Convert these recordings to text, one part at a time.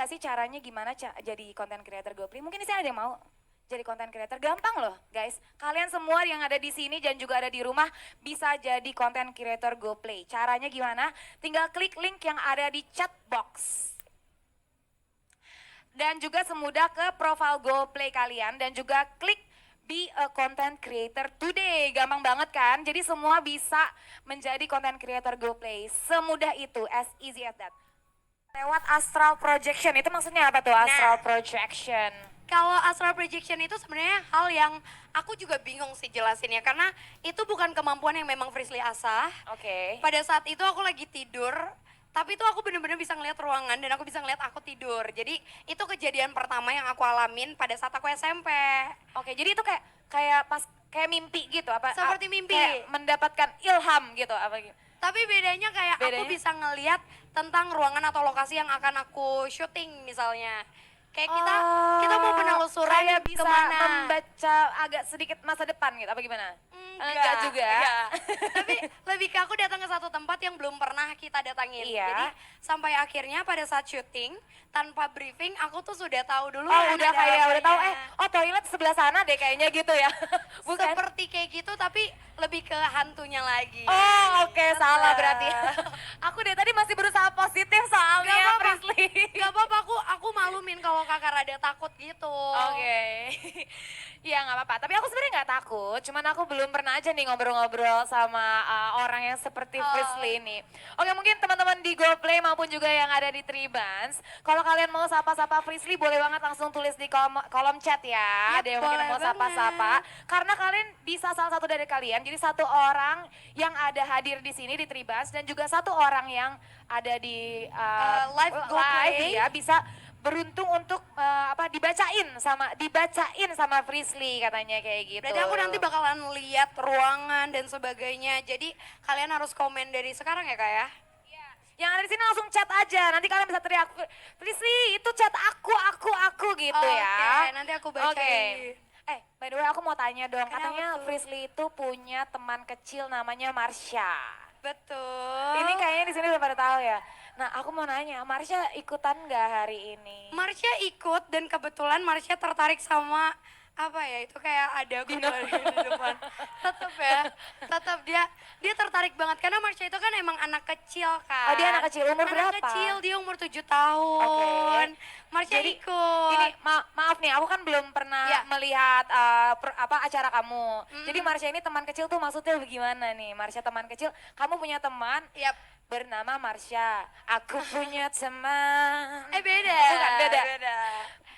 gak sih caranya gimana jadi content creator GoPlay? Mungkin di sini ada yang mau jadi content creator. Gampang loh guys. Kalian semua yang ada di sini dan juga ada di rumah bisa jadi content creator GoPlay. Caranya gimana? Tinggal klik link yang ada di chat box. Dan juga semudah ke profile GoPlay kalian dan juga klik be a content creator today. Gampang banget kan? Jadi semua bisa menjadi content creator GoPlay. Semudah itu, as easy as that. Lewat astral projection, itu maksudnya apa tuh astral projection? Kalau astral projection itu sebenarnya hal yang aku juga bingung sih jelasinnya karena itu bukan kemampuan yang memang Frisly asah. Oke. Pada saat itu aku lagi tidur, tapi itu aku bener-bener bisa ngeliat ruangan dan aku bisa ngeliat aku tidur. Jadi itu kejadian pertama yang aku alamin pada saat aku SMP. Oke, jadi itu kayak mimpi gitu apa? Seperti mimpi. Kayak mendapatkan ilham gitu apa gitu? Tapi bedanya kayak aku bisa ngeliat tentang ruangan atau lokasi yang akan aku syuting misalnya. Kayak kita mau penelusuran kayak bisa kemana. membaca agak sedikit masa depan gitu apa gimana? Enggak juga. Tapi lebih ke aku datang ke satu tempat yang belum pernah kita datangin. Iya. Jadi sampai akhirnya pada saat syuting tanpa briefing aku tuh sudah tahu dulu. Oh udah tahu toilet sebelah sana deh kayaknya gitu ya. Bukan? Seperti kayak gitu tapi lebih ke hantunya lagi. Oh oke, salah berarti. Aku dari tadi masih berusaha positif soalnya Frisly. Gak apa-apa, aku malumin kalau kakak rada takut gitu. Oke. Iya nggak apa-apa, tapi aku sebenarnya nggak takut, cuman aku belum pernah aja nih ngobrol-ngobrol sama orang yang seperti Frisly ini. Oke, mungkin teman-teman di GoPlay maupun juga yang ada di Tribans, kalau kalian mau sapa-sapa Frisly boleh banget langsung tulis di kolom chat ya. Ada yang mungkin mau sapa-sapa, karena kalian bisa salah satu dari kalian, jadi satu orang yang ada hadir di sini di Tribans dan juga satu orang yang ada di live GoPlay ya bisa beruntung untuk dibacain sama Frisly katanya kayak gitu. Berarti aku nanti bakalan lihat ruangan dan sebagainya. Jadi kalian harus komen dari sekarang ya kak ya. Iya. Yang ada di sini langsung chat aja. Nanti kalian bisa teriak Frisly itu chat aku gitu ya. Oke, nanti aku bacain. By the way aku mau tanya dong. Kenapa Katanya tuh? Frisly itu punya teman kecil namanya Marsha. Betul. Ini kayaknya di sini udah pada tahu ya. Nah, aku mau nanya, Marsha ikutan nggak hari ini? Marsha ikut dan kebetulan Marsha tertarik sama apa ya itu kayak ada aku di depan. Tetap dia tertarik banget karena Marsha itu kan emang anak kecil kan. Oh dia anak kecil, umur berapa? Anak kecil, dia umur 7 tahun. Marsha Jadi, ikut. Ini maaf nih, aku kan belum pernah melihat acara kamu. Jadi Marsha ini teman kecil tuh maksudnya bagaimana nih? Marsha teman kecil, kamu punya teman? Bernama Marsha. Aku punya teman. Beda. Bukan, beda.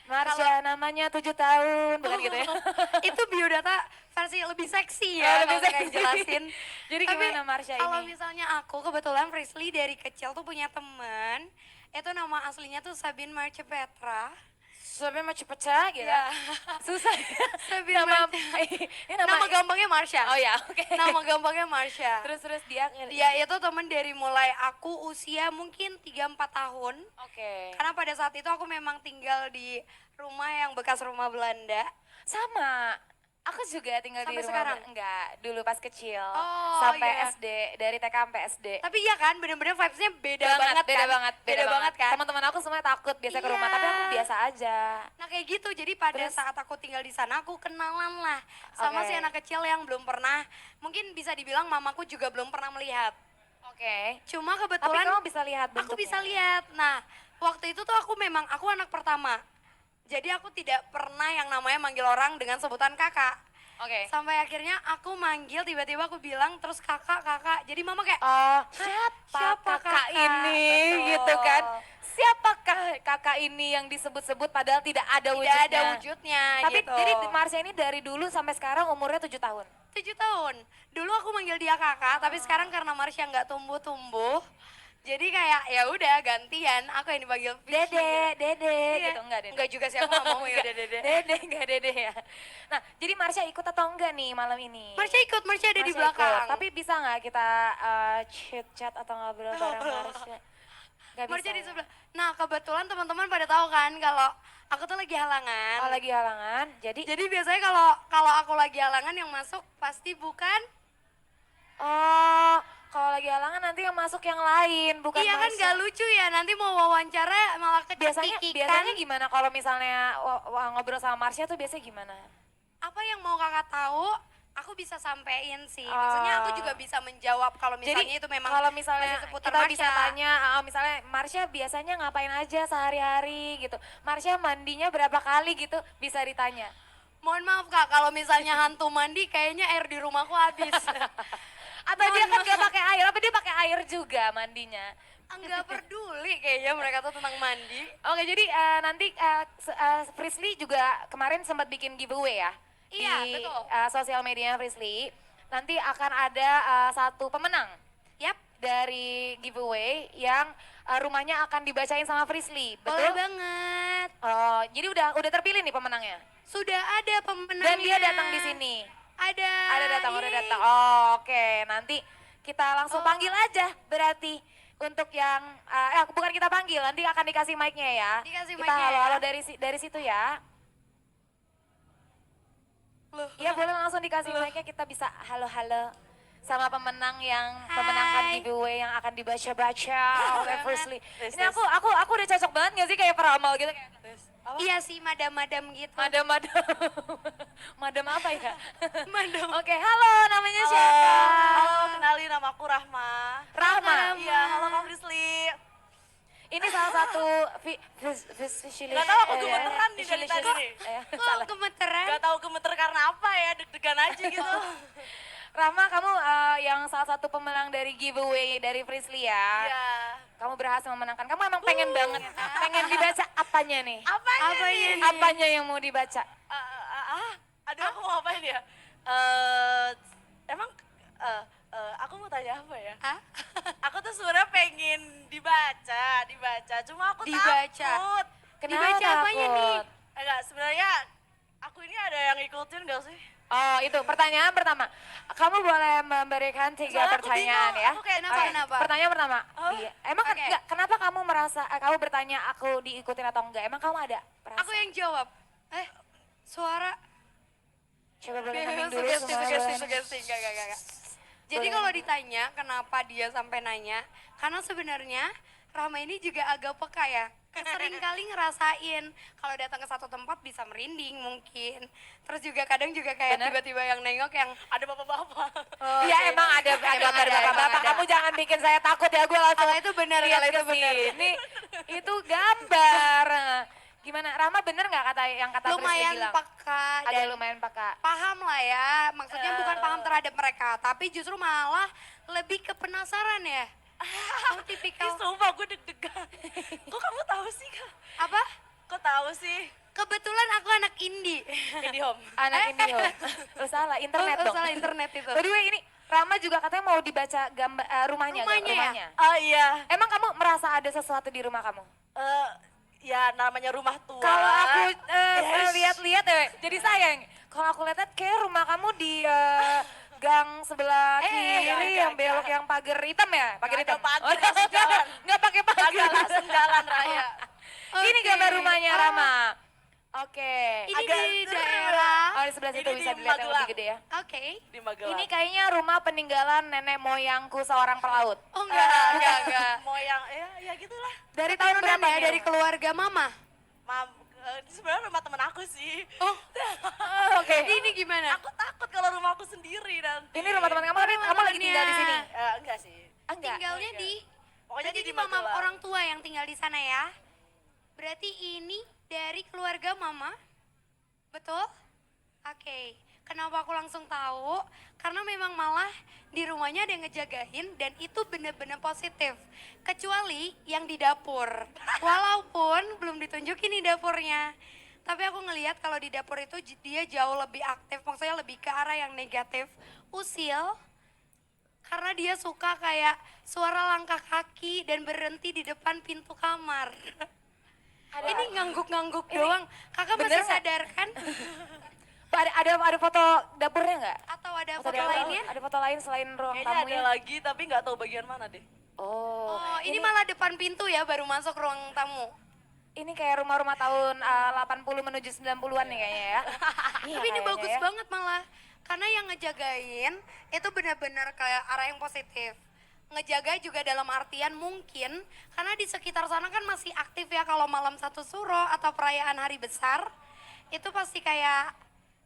Marsha namanya 7 tahun, bukan gitu ya? Itu biodata versi lebih seksi ya, lebih kalau kayak jelasin. Jadi gimana Marsha ini? Kalau misalnya aku kebetulan Frisly dari kecil tuh punya teman, itu nama aslinya tuh Sabine Marce Petra. Sabine Marce Petra gitu? Ya. Susah ya? Nama gampangnya Marsha. Oh ya, oke. Nama gampangnya Marsha. Terus dia itu teman dari mulai aku usia mungkin 3-4 tahun. Oke. Karena pada saat itu aku memang tinggal di rumah yang bekas rumah Belanda. Sama. Aku juga tinggal Sampai di rumah sekarang? Enggak, dulu pas kecil. Oh, sampai iya. SD, dari TK sampai SD. Tapi iya kan, bener-bener vibes-nya beda banget kan. Teman-teman aku semuanya takut biasa ke rumah, tapi aku biasa aja. Nah kayak gitu, jadi pada saat aku tinggal di sana aku kenalan lah sama si anak kecil yang belum pernah, mungkin bisa dibilang mamaku juga belum pernah melihat. Oke. Cuma Tapi kebetulan kamu bisa lihat bentuknya. aku bisa lihat. Nah waktu itu tuh aku anak pertama. Jadi aku tidak pernah yang namanya manggil orang dengan sebutan kakak. Oke. Sampai akhirnya aku manggil, tiba-tiba aku bilang terus kakak. Jadi mama kayak, siapa kakak ini? Betul. Gitu kan. Siapakah kakak ini yang disebut-sebut padahal tidak ada wujudnya? Tidak ada wujudnya Tapi gitu. jadi Marsha ini dari dulu sampai sekarang umurnya 7 tahun? 7 tahun. Dulu aku manggil dia kakak, tapi sekarang karena Marsha nggak tumbuh-tumbuh, jadi kayak ya udah gantian aku yang dipanggil Dede Iya. gitu enggak dede. Enggak juga sih, aku nggak mau manggil dede. Enggak dede ya. Nah, jadi Marsha ikut atau enggak nih malam ini? Marsha ikut, Marsha ada di Marsha belakang. ikut. Tapi bisa nggak kita chat atau ngobrol bareng Marsha? Nggak bisa. Marsha di sebelah. Nah, kebetulan teman-teman pada tahu kan kalau aku tuh lagi halangan. Oh, lagi halangan. Jadi biasanya kalau aku lagi halangan yang masuk pasti bukan kalau lagi halangan nanti yang masuk yang lain, bukan Iya kan Marsha. gak lucu ya, nanti mau wawancara malah Biasanya kecekikikan. gimana kalau misalnya ngobrol sama Marsha tuh biasanya gimana? Apa yang mau kakak tahu, aku bisa sampein sih. Maksudnya aku juga bisa menjawab kalau misalnya Jadi itu memang kalau misalnya masih seputar kita bisa Marsha. tanya, misalnya Marsha biasanya ngapain aja sehari-hari gitu. Marsha mandinya berapa kali gitu bisa ditanya. Mohon maaf kak, kalau misalnya hantu mandi kayaknya air di rumahku habis. Atau dia kan gak pakai air, apa dia pakai air juga mandinya. Enggak peduli kayaknya mereka tuh tentang mandi. Oke, jadi nanti Frisly juga kemarin sempat bikin giveaway ya. Iya, di betul. Sosial media Frisly. Nanti akan ada satu pemenang Yap, dari giveaway yang rumahnya akan dibacain sama Frisly. boleh Betul? banget. Oh, jadi udah terpilih nih pemenangnya. Sudah ada pemenangnya. Dan dia datang di sini. Ada. Ada datang, udah Yeay. datang. Oh, oke, nanti kita langsung Oh. panggil aja berarti untuk yang bukan kita panggil, nanti akan dikasih mic-nya ya. Dikasih kita mic-nya halo-halo ya. dari situ ya. Loh. Iya, boleh langsung dikasih mic-nya, kita bisa halo-halo sama pemenang yang memenangkan Hai. giveaway yang akan dibaca-baca oleh Banget. Frisly. Tes, Ini tes. aku udah cocok banget gak sih kayak peramal gitu kayak Iya sih, madam-madam gitu. madam. Madam apa ya? Madam. Oke, halo, namanya Halo, siapa? halo, kenalin nama aku Rahma. Rahma. Iya, halo Kak Frisly. Ini salah satu Gak tau aku gemeteran nih dari tadi nih. Kok gemeteran? Gak tau gemeter karena apa ya, deg-degan aja gitu. Rama, kamu yang salah satu pemenang dari giveaway dari Frisly ya. Iya. Kamu berhasil memenangkan. Kamu emang pengen banget, pengen dibaca apanya nih? Apanya Apanya nih? nih? Apanya yang mau dibaca? Aduh, aku mau ngapain ya? Emang aku mau tanya apa ya? Hah? Aku tuh sebenarnya pengen dibaca. Cuma aku Dibaca. takut. Kenapa Dibaca apanya nih? takut? Enggak, sebenarnya aku ini ada yang ngikutin gak sih? Oh itu, pertanyaan pertama. Kamu boleh memberikan 3 Soalnya aku pertanyaan bingung, ya. aku kayak Oke, kenapa? Pertanyaan pertama. Oh, Iya. Emang oke. enggak, kenapa kamu merasa, kamu bertanya aku diikutin atau enggak? Emang kamu ada perasaan? Aku yang jawab. Suara. Coba boleh hening dulu semua. boleh. Sugesti. Enggak. Jadi Boleh. kalau ditanya kenapa dia sampai nanya, karena sebenarnya Rama ini juga agak peka ya. Sering kali ngerasain kalau datang ke satu tempat bisa merinding mungkin. Terus juga kadang juga kayak Bener. tiba-tiba yang nengok yang Ada bapak-bapak. Iya emang ada Emang gambar ada, bapak-bapak. emang ada. Kamu jangan bikin saya takut ya, gue langsung kalau itu benar, lihat kalau itu ke benar. sini. Itu gambar. Gimana, Rama bener nggak kata yang kata Frisly Lumayan bilang? peka Agak dan lumayan peka. paham lah ya. Maksudnya bukan paham terhadap mereka, tapi justru malah lebih ke penasaran ya. Kamu Ih, tipikal sumpah gue deg-degan. Kok kamu tahu sih, Kak? apa? Kok tahu sih? Kebetulan aku anak indie. IndiHome. Anak ini loh. Lu salah, internet dong. Salah internet itu. By the way ini, Rama juga katanya mau dibaca gambar rumahnya. Rumahnya ya? rumahnya. Oh iya. Emang kamu merasa ada sesuatu di rumah kamu? Ya namanya rumah tua. Kalau aku Yes. lihat-lihat ya, jadi sayang. Kalau aku lihat kayak rumah kamu di gang sebelah kiri yang belok yang pagar hitam ya, pagar Nggak hitam. ada pagar, langsung jalan. Nggak pakai pagar. Agak langsung jalan raya. Ini Oke. gambar rumahnya Oh. Rama. Oke. Ini Agak di seru. daerah. Oh di sebelah situ Ini bisa di dilihat yang Magelang. lebih gede ya. Oke. Di Magelang. Ini kayaknya rumah peninggalan nenek moyangku seorang pelaut. Oh enggak. Moyang, ya gitulah. Dari tahun Keturunan berapa ya nih? dari keluarga mama. Ini sebenarnya rumah temen aku sih. Oh. Oke. Jadi ini gimana? Aku takut kalau rumah aku sendiri nanti. Ini rumah teman kamu tapi kamu lagi tinggal di sini. Enggak sih. Enggak. Tinggalnya enggak. di Pokoknya Berarti di ini mama Magelang. orang tua yang tinggal di sana ya. Berarti ini dari keluarga mama. Betul? Oke. Kenapa aku langsung tahu? Karena memang malah di rumahnya ada yang ngejagain dan itu bener-bener positif. Kecuali yang di dapur. Walaupun belum ditunjukin nih dapurnya. Tapi aku ngelihat kalau di dapur itu dia jauh lebih aktif, maksudnya lebih ke arah yang negatif. Usil, karena dia suka kayak suara langkah kaki dan berhenti di depan pintu kamar. Ini ngangguk-ngangguk doang. Kakak Bener masih nggak? sadar kan? Ada foto dapurnya nggak? Atau ada Foto foto dapur- lainnya? Ada foto lain selain ruang Kayaknya ada tamunya? lagi tapi nggak tahu bagian mana deh. Oh, Oh, ini malah depan pintu ya, baru masuk ruang tamu. ini kayak rumah-rumah tahun 80 menuju 90-an nih kayaknya ya. Iya, Tapi ini kayaknya bagus ya. banget malah. Karena yang ngejagain itu benar-benar kayak arah yang positif. ngejaga juga dalam artian mungkin karena di sekitar sana kan masih aktif ya kalau malam satu suro atau perayaan hari besar itu pasti kayak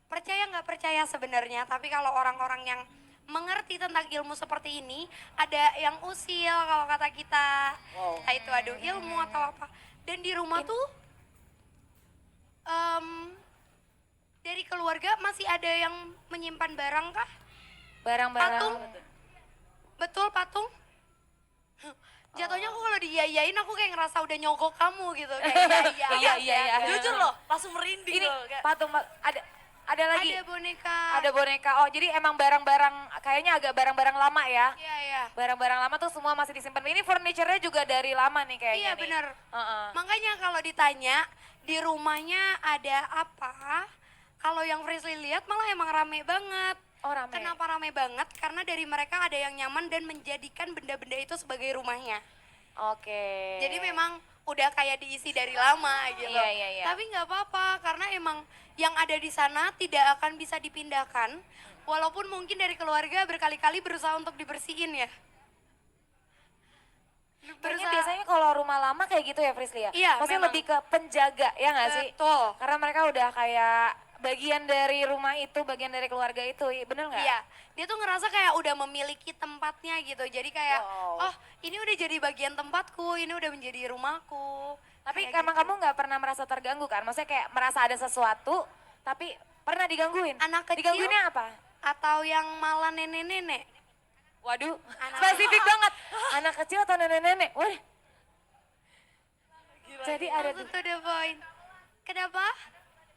percaya nggak percaya sebenarnya, tapi kalau orang-orang yang mengerti tentang ilmu seperti ini ada yang usil kalau kata kita, entah itu adu ilmu atau apa. Dan di rumah tuh dari keluarga masih ada yang menyimpan barang kah? Barang-barang. Patung? Betul patung? Jatuhnya aku kalau diiyain aku kayak ngerasa udah nyogok kamu gitu kayak Iya. Jujur loh, langsung merinding Ini loh. Kayak, patung ada lagi. Ada boneka. Ada boneka. Oh, jadi emang barang-barang kayaknya agak barang-barang lama ya. Iya. Barang-barang lama tuh semua masih disimpan. Ini furniture-nya juga dari lama nih kayaknya Iya nih. benar. Heeh. Makanya kalau ditanya di rumahnya ada apa? Kalau yang Frisly lihat malah emang rame banget. Oh, rame. Kenapa rame banget? Karena dari mereka ada yang nyaman dan menjadikan benda-benda itu sebagai rumahnya. Oke. Jadi memang udah kayak diisi dari lama gitu. Iya. Tapi nggak apa-apa karena emang yang ada di sana tidak akan bisa dipindahkan. Walaupun mungkin dari keluarga berkali-kali berusaha untuk dibersihin ya. Kayaknya biasanya kalau rumah lama kayak gitu ya Frisly ya? Iya, Maksudnya memang. lebih ke penjaga ya nggak sih? Betul. Karena mereka udah kayak bagian dari rumah itu, bagian dari keluarga itu, bener nggak? Iya, dia tuh ngerasa kayak udah memiliki tempatnya gitu. Jadi kayak, Wow. oh ini udah jadi bagian tempatku, ini udah menjadi rumahku. Tapi Kayak emang gitu. kamu nggak pernah merasa terganggu kan? Maksudnya kayak merasa ada sesuatu, tapi pernah digangguin? Anak kecil? Digangguinnya apa? Atau yang malah nenek-nenek. Waduh, Anak- spesifik banget. Anak kecil atau nenek-nenek? Waduh. Jadi ada Itu tuh the point. Kenapa?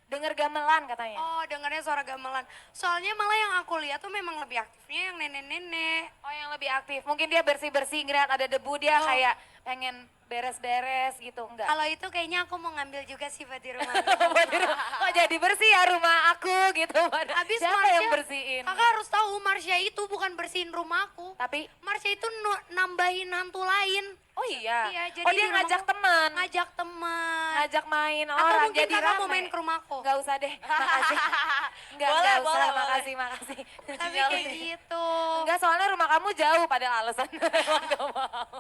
denger gamelan katanya. Oh dengarnya suara gamelan. Soalnya malah yang aku lihat tuh memang lebih aktifnya yang nenek-nenek. Oh yang lebih aktif, mungkin dia bersih-bersih ngeliat ada debu dia kayak pengen beres-beres gitu, enggak? Kalau itu kayaknya aku mau ngambil juga sifat di rumah. Oh jadi bersih ya rumah aku gitu. Abis Siapa Marsha, yang bersihin? kakak harus tahu Marsha itu bukan bersihin rumahku. Tapi, Marsha itu nambahin hantu lain. oh iya, Iya, jadi oh di dia rumahku ngajak teman, Ngajak teman. ngajak main Atau orang mungkin jadi kakak mau rame. main ke rumahku. Nggak usah deh, makasih. Enggak Boleh, usah, boleh, makasih. Tapi kayak gitu. Enggak, soalnya rumah kamu jauh padahal alasan emang nggak mau.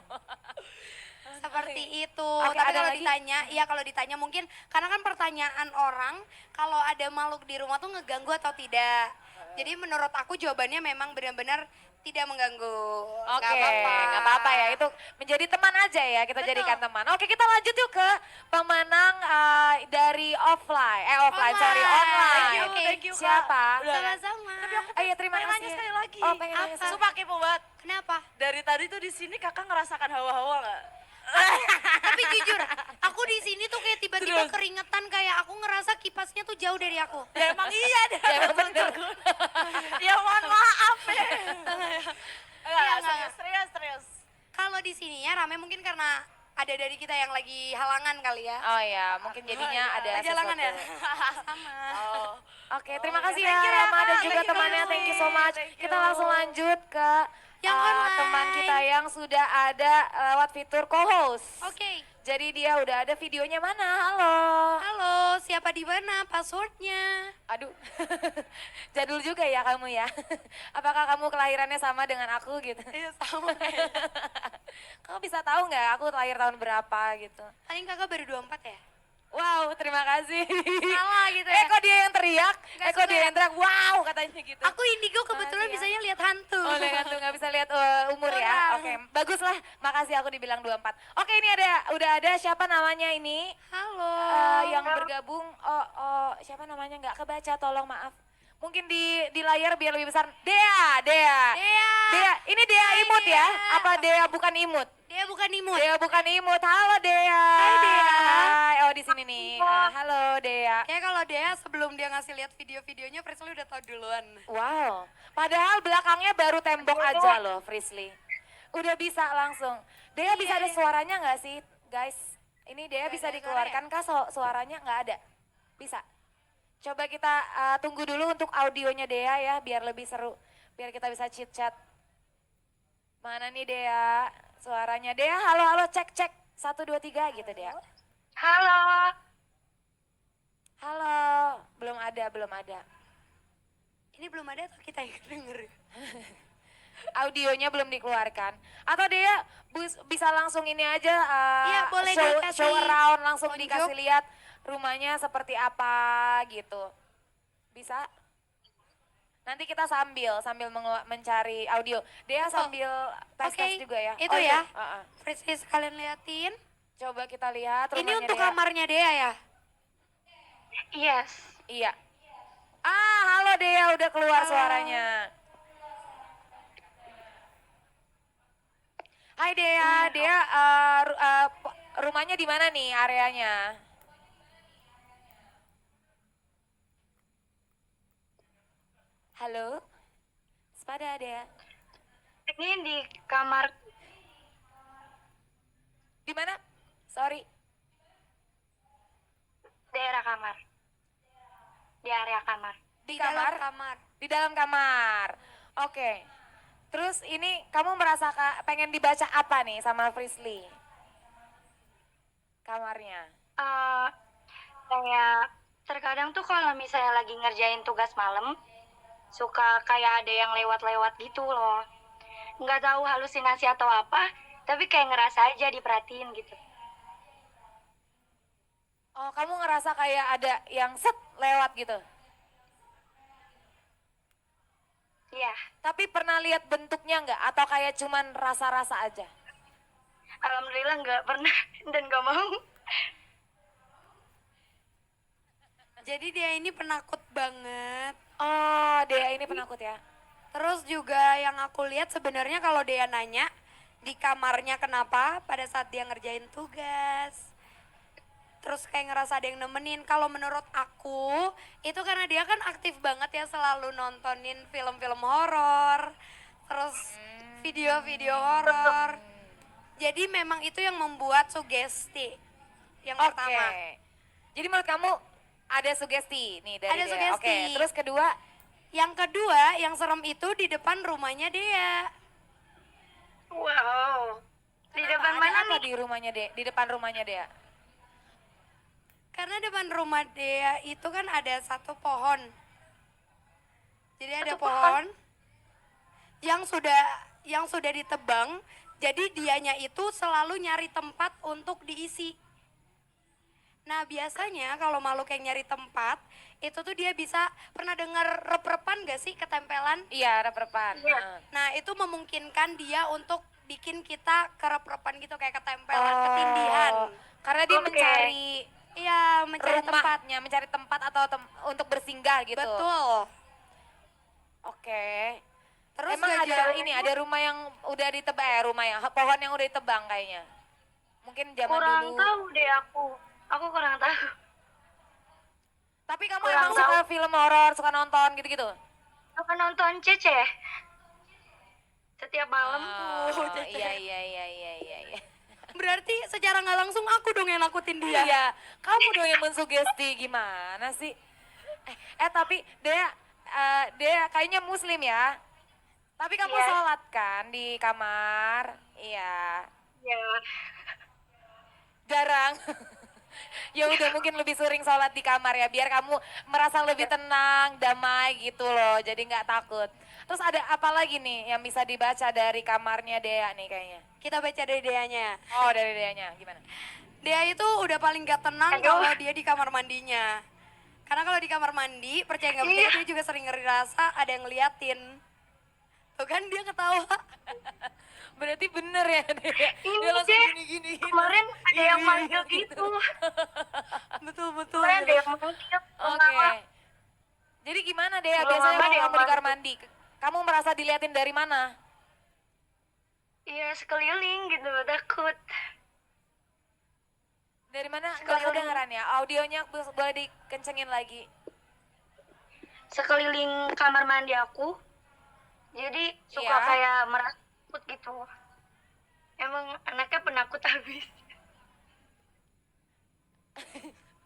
Seperti itu. Oke, Tapi ada kalau lagi? ditanya, iya kalau ditanya mungkin karena kan pertanyaan orang kalau ada makhluk di rumah tuh ngeganggu atau tidak. Jadi menurut aku jawabannya memang benar-benar tidak mengganggu. Oke, nggak apa-apa ya, itu menjadi teman aja ya, kita Betul. jadikan teman. Oke, kita lanjut yuk ke pemenang dari Online. online. Thank you, Kak. Siapa? Sama-sama. Iya, terima pengen kasih. nanya sekali lagi. Oh, pengen nanya Apa? sekali. Sumpah kepo banget. Kenapa? Dari tadi tuh di sini kakak ngerasakan hawa-hawa nggak? Tapi jujur, aku di sini tuh kayak tiba-tiba Terus? keringetan kayak aku ngerasa kipasnya tuh jauh dari aku. Ya emang iya deh. Ya, emang bener. Ya mohon maaf ya. Iya, Enggak, enggak. serius. Kalau di sininya rame mungkin karena ada dari kita yang lagi halangan kali ya. Oh ya, mungkin jadinya ada Lagi halangan ya? sesuatu. Sama. Oh. Oke, terima kasih Thank ya you ya, Rama Kak. dan juga Thank you, temannya, Kak. thank you so much. Thank Kita you. langsung lanjut ke Yang online. teman kita yang sudah ada lewat fitur co-host. Oke. Jadi dia udah ada videonya mana? Halo. Halo, siapa di mana? Passwordnya? Aduh, jadul juga ya kamu ya. Apakah kamu kelahirannya sama dengan aku gitu? Iya sama. Kamu bisa tahu nggak aku lahir tahun berapa gitu? Paling kakak baru 24 ya? Wow, terima kasih. Salah gitu ya? Kok dia yang teriak? Nggak Kok suka dia ya? yang teriak? Wow, katanya gitu. Aku indigo kebetulan Makasih ya. bisanya lihat hantu. Oh, lihat tuh nggak bisa lihat umur ya. Kurang. Oke, bagus lah. Makasih aku dibilang 24. Oke, ini udah ada siapa namanya ini? Halo. Yang bergabung. Siapa namanya nggak kebaca, tolong maaf. Mungkin di layar biar lebih besar. Dea. Dea. Ini Dea Hai, imut ya? Dea. Apa Dea bukan imut? Dia bukan imut. Dea bukan imut. Halo Dea. Hai, Dea. Hai. Oh di sini nih. Halo Dea. Kayak kalau Dea sebelum dia ngasih lihat video-videonya Frisly udah tahu duluan. Wow. Padahal belakangnya baru tembok aja loh, Frisly. Udah bisa langsung. Dea bisa ada suaranya nggak sih, guys? Ini Dea Nggak bisa ada dikeluarkan kah suaranya? Nggak ada. Bisa. Coba kita tunggu dulu untuk audionya Dea ya, biar lebih seru. Biar kita bisa chit-chat. Mana nih Dea? Suaranya Dea, halo, cek. 1, 2, 3 gitu Dea. Halo, Halo, belum ada. Ini belum ada atau kita yang denger? Audionya belum dikeluarkan. Atau dia bisa langsung ini aja Iya, boleh show, dikasih show around langsung tunjuk. dikasih lihat rumahnya seperti apa gitu. Bisa? Nanti kita sambil mencari audio. Dia sambil tes-tes Oke, juga ya. itu Oh, ya. Heeh. Frisky sekalian liatin. Coba kita lihat Ini rumahnya untuk Dea. kamarnya Dea ya? Yes. Iya. Halo Dea, udah keluar Halo. suaranya. Hai Dea, Dea rumahnya di mana nih areanya? Halo? Sepada Dea. Ini di kamar Di mana? Sorry. daerah kamar. Di area kamar. Di dalam kamar? kamar. Di dalam kamar. Oke. Terus ini kamu merasa pengen dibaca apa nih sama Frisly? Kamarnya. Eh, kayak terkadang tuh kalau misalnya lagi ngerjain tugas malam, suka kayak ada yang lewat-lewat gitu loh. Nggak tahu halusinasi atau apa, tapi kayak ngerasa aja diperhatiin gitu. Oh, kamu ngerasa kayak ada yang set lewat gitu? Iya, Tapi pernah lihat bentuknya nggak? Atau kayak cuman rasa-rasa aja? alhamdulillah nggak pernah dan nggak mau. Jadi dia ini penakut banget. Oh, Dea ini penakut ya? Terus juga yang aku lihat sebenarnya kalau dia nanya di kamarnya kenapa pada saat dia ngerjain tugas. Terus kayak ngerasa ada yang nemenin. Kalau menurut aku itu karena dia kan aktif banget ya selalu nontonin film-film horor. Terus video-video horor. Jadi memang itu yang membuat sugesti. Yang Oke. pertama. Jadi menurut kamu ada sugesti nih dari Ada Dea? sugesti. Oke, terus kedua? Yang kedua, yang serem itu di depan rumahnya dia. Wow. Di Kenapa? depan Ada mana apa nih? di rumahnya Dea? Di depan rumahnya Dea? Karena depan rumah dia itu kan ada satu pohon. Jadi ada Satu pohon? yang sudah ditebang. Jadi dianya itu selalu nyari tempat untuk diisi. Nah biasanya kalau makhluk yang nyari tempat itu tuh dia bisa pernah dengar rep-repan gak sih ketempelan? Iya, rep-repan. Iya. Heeh. Nah itu memungkinkan dia untuk bikin kita kerep-repan gitu kayak ketempelan, ketindihan. Karena dia Oke. mencari Iya mencari tempat. rumahnya, mencari tempat atau untuk bersinggah gitu. Betul. Oke. Terus Emang gak ada jauh- ini, ada rumah yang udah ditebang, rumah yang pohon yang udah ditebang kayaknya. Mungkin zaman Kurang dulu. tahu deh aku. Aku kurang tahu. Tapi kamu kurang emang suka film horor, suka nonton gitu-gitu? Aku nonton Cece. Setiap malam. Oh, Cece. iya. Berarti secara nggak langsung aku dong yang nakutin dia. Iya, kamu dong yang mensugesti gimana sih? Tapi Dea kayaknya muslim ya. Tapi kamu Iya. sholat kan di kamar? Iya. Ya. Jarang. Ya udah mungkin lebih sering sholat di kamar ya biar kamu merasa lebih tenang, damai gitu loh. Jadi nggak takut. Terus ada apa lagi nih yang bisa dibaca dari kamarnya Dea nih kayaknya? Kita baca dari Deanya. Oh dari Deanya gimana? Dea itu udah paling gak tenang Aduh. kalau dia di kamar mandinya. Karena kalau di kamar mandi, percaya nggak percaya Iya. dia juga sering ngerasa ada yang ngeliatin. Tuh kan dia ketawa. Berarti bener ya Dea? Ini Dia langsung deh, gini-gini. kemarin ada yang manggil gitu. Betul-betul. Kemarin ada yang manggil. Oke. Jadi gimana Dea Belum biasanya lama kalau dia kamu di kamar masuk. mandi? Kamu merasa diliatin dari mana? Iya sekeliling gitu, takut. Dari mana? Nggak Sekeliling. kedengeran ya? Audionya boleh dikencengin lagi. Sekeliling kamar mandi aku. Jadi suka Iya. kayak merasa takut gitu. Emang anaknya penakut habis.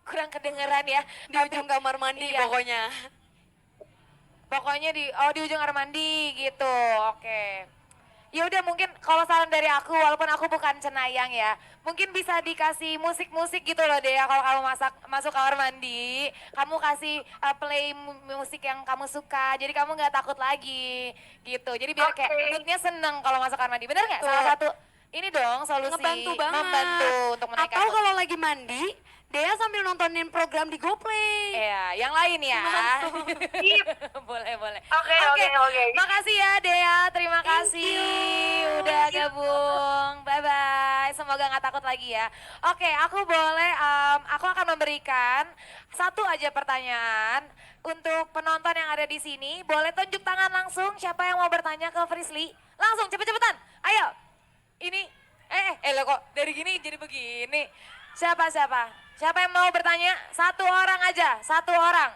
Kurang kedengeran ya. Di ujung kamar mandi Iya. pokoknya. Pokoknya di ujung kamar mandi gitu. Oke. Ya udah mungkin kalau saran dari aku, walaupun aku bukan cenayang ya, mungkin bisa dikasih musik-musik gitu loh Dea. Kalau kamu masuk kamar mandi, kamu kasih play musik yang kamu suka, jadi kamu nggak takut lagi gitu. Jadi biar kayak Oke. moodnya seneng kalau masuk kamar mandi. Bener nggak? Betul. Salah satu ini dong solusi Ngebantu banget. membantu untuk menaikkan Atau mood. kalau lagi mandi, Dea sambil nontonin program di GoPlay. Iya, yang lain ya. Sip. Boleh, boleh. Oke, oke. Makasih ya Dea, terima Thank kasih you. udah gabung. Bye-bye, semoga nggak takut lagi ya. Oke, aku boleh, aku akan memberikan satu aja pertanyaan untuk penonton yang ada di sini. Boleh tunjuk tangan langsung siapa yang mau bertanya ke Frisly. Langsung, cepet-cepetan, ayo. Ini, lo kok dari gini jadi begini. Siapa? Siapa yang mau bertanya? Satu orang aja, satu orang.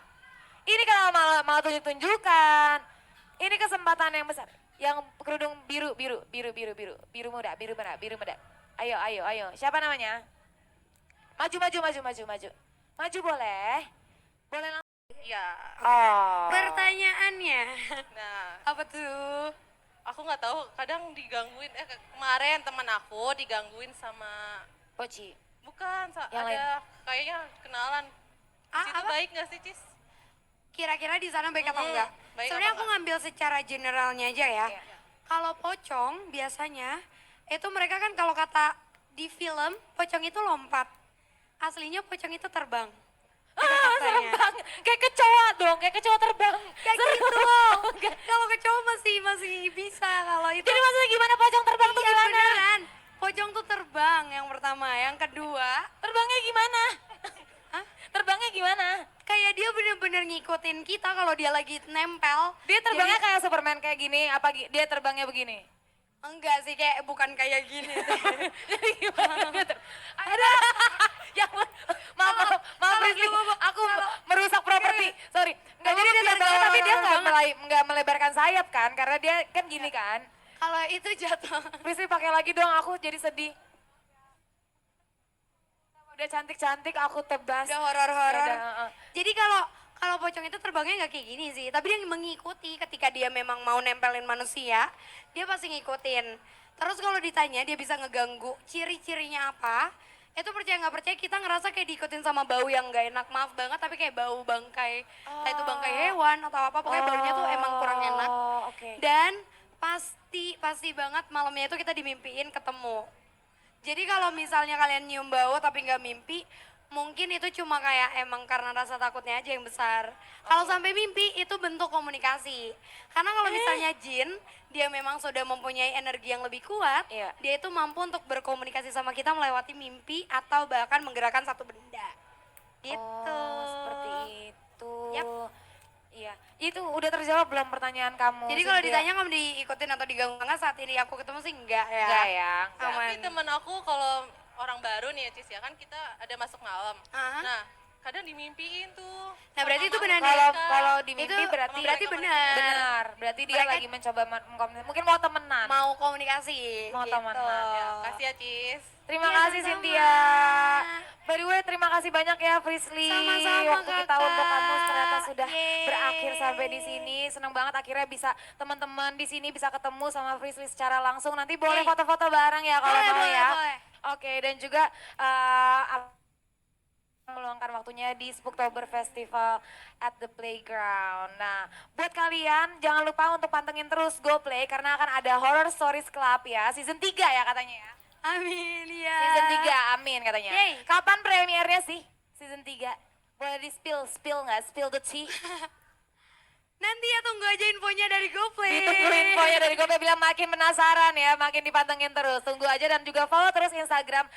Ini kalau mau tunjuk-tunjukkan, ini kesempatan yang besar. Yang kerudung biru muda. Ayo. Siapa namanya? Maju. Maju boleh. Boleh langsung. Ya, Oh. Pertanyaannya, nah apa tuh? aku nggak tahu kadang digangguin, kemarin teman aku digangguin sama, Poci. bukan, Yang ada kayaknya kenalan. Di Ah, situ apa? baik nggak sih, Cis? Kira-kira di sana baik atau enggak? baik Sebenarnya apa aku ngambil secara generalnya aja ya. Iya. Kalau pocong biasanya itu mereka kan kalau kata di film pocong itu lompat. Aslinya pocong itu terbang. Itu katanya. Terbang. Kayak kecoa dong, kayak kecoa terbang. Kayak Seru. gitu. Kalau kecoa masih bisa, kalau itu Jadi maksudnya gimana pocong terbang tuh iya, gimana? beneran. Pocong tuh terbang yang pertama, yang kedua Terbangnya gimana? Hah? Terbangnya gimana? kayak dia bener-bener ngikutin kita kalau dia lagi nempel. Dia terbangnya Jadi- kayak Superman kayak gini, apa dia terbangnya begini? enggak sih, kayak bukan kayak gini. Jadi gimana? Ada yang maaf Rizly, aku merusak properti. Sorry. Nggak, jadi dia terbangnya tapi dia nggak melebarkan sayap kan, karena dia kan gini kan. Kalau itu jatuh. Rizly pakai lagi dong, aku jadi sedih. Udah cantik-cantik aku tebas. Udah horor-horor. Ya udah, heeh. Jadi kalau pocong itu terbangnya nggak kayak gini sih, tapi dia mengikuti ketika dia memang mau nempelin manusia, dia pasti ngikutin. Terus kalau ditanya dia bisa ngeganggu, ciri-cirinya apa? Itu percaya nggak percaya kita ngerasa kayak diikutin sama bau yang nggak enak, maaf banget, tapi kayak bau bangkai, entah itu bangkai hewan atau apa, pokoknya baunya tuh emang kurang enak. Oh, oke. Dan pasti banget malamnya itu kita dimimpiin ketemu. Jadi kalau misalnya kalian nyium bau tapi nggak mimpi, mungkin itu cuma kayak emang karena rasa takutnya aja yang besar. Kalau sampai mimpi itu bentuk komunikasi. Karena kalau misalnya jin, dia memang sudah mempunyai energi yang lebih kuat, Iya. dia itu mampu untuk berkomunikasi sama kita melewati mimpi atau bahkan menggerakkan satu benda. Gitu. Oh, seperti itu. Yap. Iya, itu udah terjawab belum pertanyaan kamu? Jadi kalau Cynthia? ditanya kamu diikutin atau diganggu enggak saat ini aku ketemu sih enggak ya. Enggak ya. Aman. Tapi temen aku kalau orang baru nih ya, Cis, ya kan kita ada masuk malam. Aha. Nah, kadang dimimpiin tuh. Nah, berarti itu benar Kalau di mimpi Itu berarti berarti benar. benar. Berarti dia Mereka- lagi mencoba mengkomunikasi. Mungkin mau temenan. Mau komunikasi. Mau gitu. temenan, Ya, kasih ya, Cis. Terima Iya, kasih sama-sama. Cynthia. By the way, terima kasih banyak ya Frisly. Sama-sama, Waktu kita Kakak. untuk kamu ternyata sudah Yeay. berakhir sampai di sini. Senang banget akhirnya bisa teman-teman di sini bisa ketemu sama Frisly secara langsung. Nanti boleh Yeay. foto-foto bareng ya kalau mau ya. Boleh. Oke, dan juga meluangkan waktunya di Spooktober Festival at the Playground. Nah, buat kalian jangan lupa untuk pantengin terus GoPlay karena akan ada Horror Stories Club ya, season 3 ya katanya ya. Amin ya. Season 3, amin katanya. Yeay. Kapan premiernya sih season 3? Boleh spill nggak? Spill the tea? Nanti ya tunggu aja infonya dari GoPlay. Ditunggu infonya dari GoPlay, bilang makin penasaran ya, makin dipantengin terus. Tunggu aja dan juga follow terus Instagram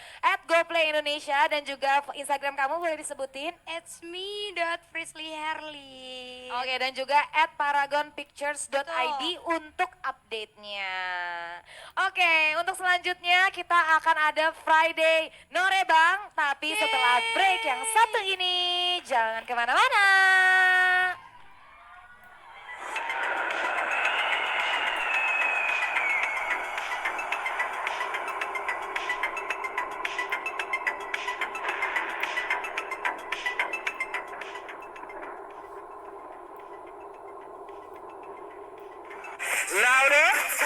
@GoPlayIndonesia dan juga Instagram kamu boleh disebutin. It's me.frisleyherli. Oke, dan juga @paragonpictures.id untuk update-nya. Oke, untuk selanjutnya kita akan ada Friday Norebang, tapi setelah break yang satu ini, jangan kemana-mana.